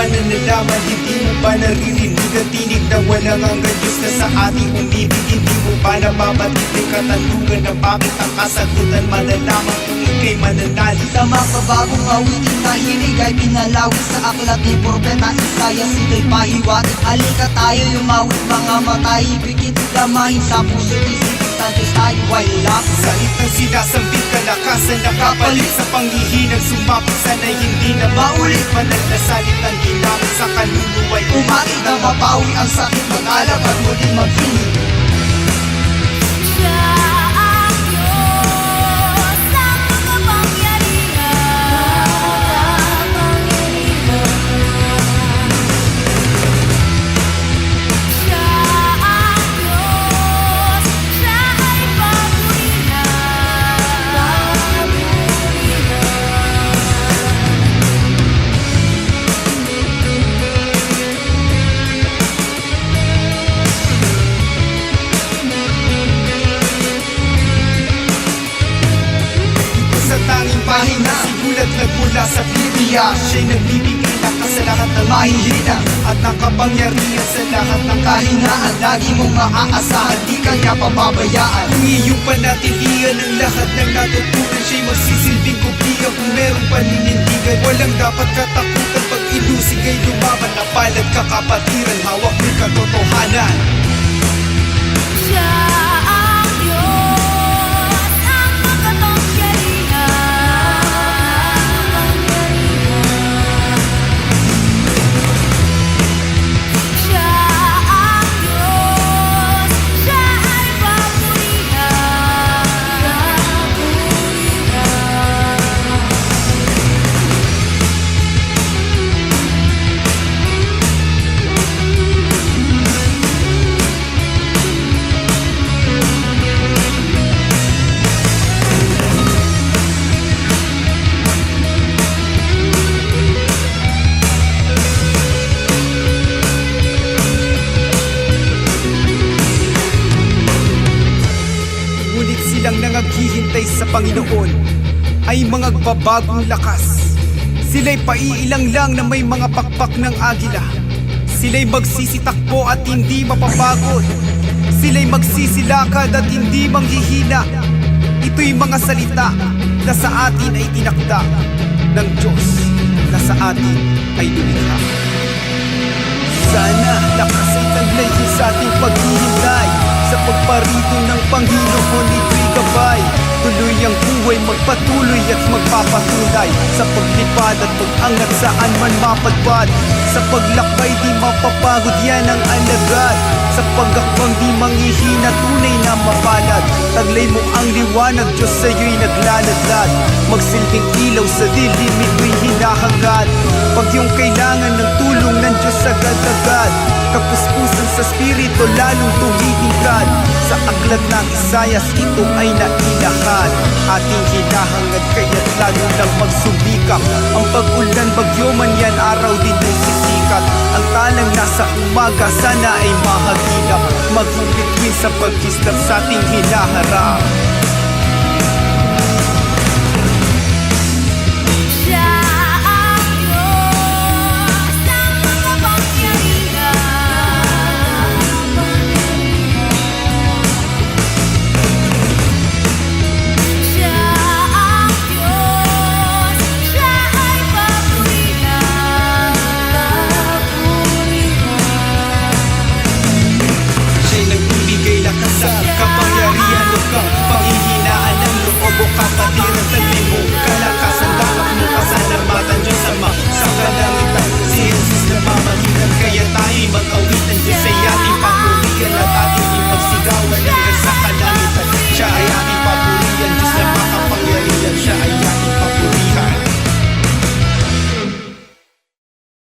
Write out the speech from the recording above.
Nanalaman, hindi mo ba naririnig ang tinig na walang hanggang Diyos na sa ating umibig? Hindi mo ba nababatid ang katanungan na bakit ang kasagutan malalaman kung ika'y mananalig? Sa makabagong awitin na hilig ay pinalawis sa aklat ni Propeta Isaiah, sila'y pahiwatig. Halika tayo lumawit, mga mata ibigin, damahin sa puso't isipin, sa Diyos tayo ay lalapit. Salitang sinasambit, kalakasan nakapalit sa panghihinang sumapit, sana'y hindi na maulit. Banal na salitang ginamit sa kaluluwa'y Umatig na mapawi ang sakit, mag-alab at muling maghiling. Siya ang Diyos ng makapangyarihan. Siya ang Diyos, siya ay papurihan. sa tanging pahina, sigulat nagmula sa Biblia. Siya'y nagbibigay lakas sa lahat ng mahihina at nakapangyarihan sa lahat ng kahinaan. Lagi mong maaasahan, di ka niya pababayaan. Kung iyong panatilihan ang lahat ng natutunan, siya'y magsisilbing kopya kung merong paninindigan. Walang dapat katakutan pag ilusig ay lumaban. Napalad ka kapatiran, hawak mo'y katotohanan. Siya ang Diyos ang makapangyarihan. Siya ang Diyos, siya ay papurihan. Ngunit silang nangaghihintay sa Panginoon ay mga babagong lakas. Sila'y paiilang lang na may mga pakpak ng agila. Sila'y magsisitakbo at hindi mapapagod. Sila'y magsisilakad at hindi manghihina. Ito'y mga salita na sa atin ay tinakda ng Diyos na sa atin ay lumikha. Sana lakas ay taglayin sa ating paghihintay sa pagparito ng Panginoon, ito'y gabay. Tuloy ang buhay, magpatuloy at magpapatunay sa paglipad at pag-angat saan man mapadpad. Sa paglakbay di mapapagod, yan ang alagad. Sa pag-akbang di manghihina, tunay na mapalad. Taglay mo ang liwanag, Diyos sa'yo'y naglaladlad. Magsilbing ilaw sa dilim, ito'y hinahangad. Pag yung kailangan ng tulong ng Diyos agad-agad, kapuspusan sa spirito lalong tumitingkad. Sa aklat ng Isayas, ito ay nailakan. Ating hinahangad kaya't lalo lang magsumikap. Ang pag-ulan, bagyo man yan, araw din ay sisikat. Ang talang nasa umaga, sana ay mahagilap. Magbibituin sa pag-islap sa ating hinaharap.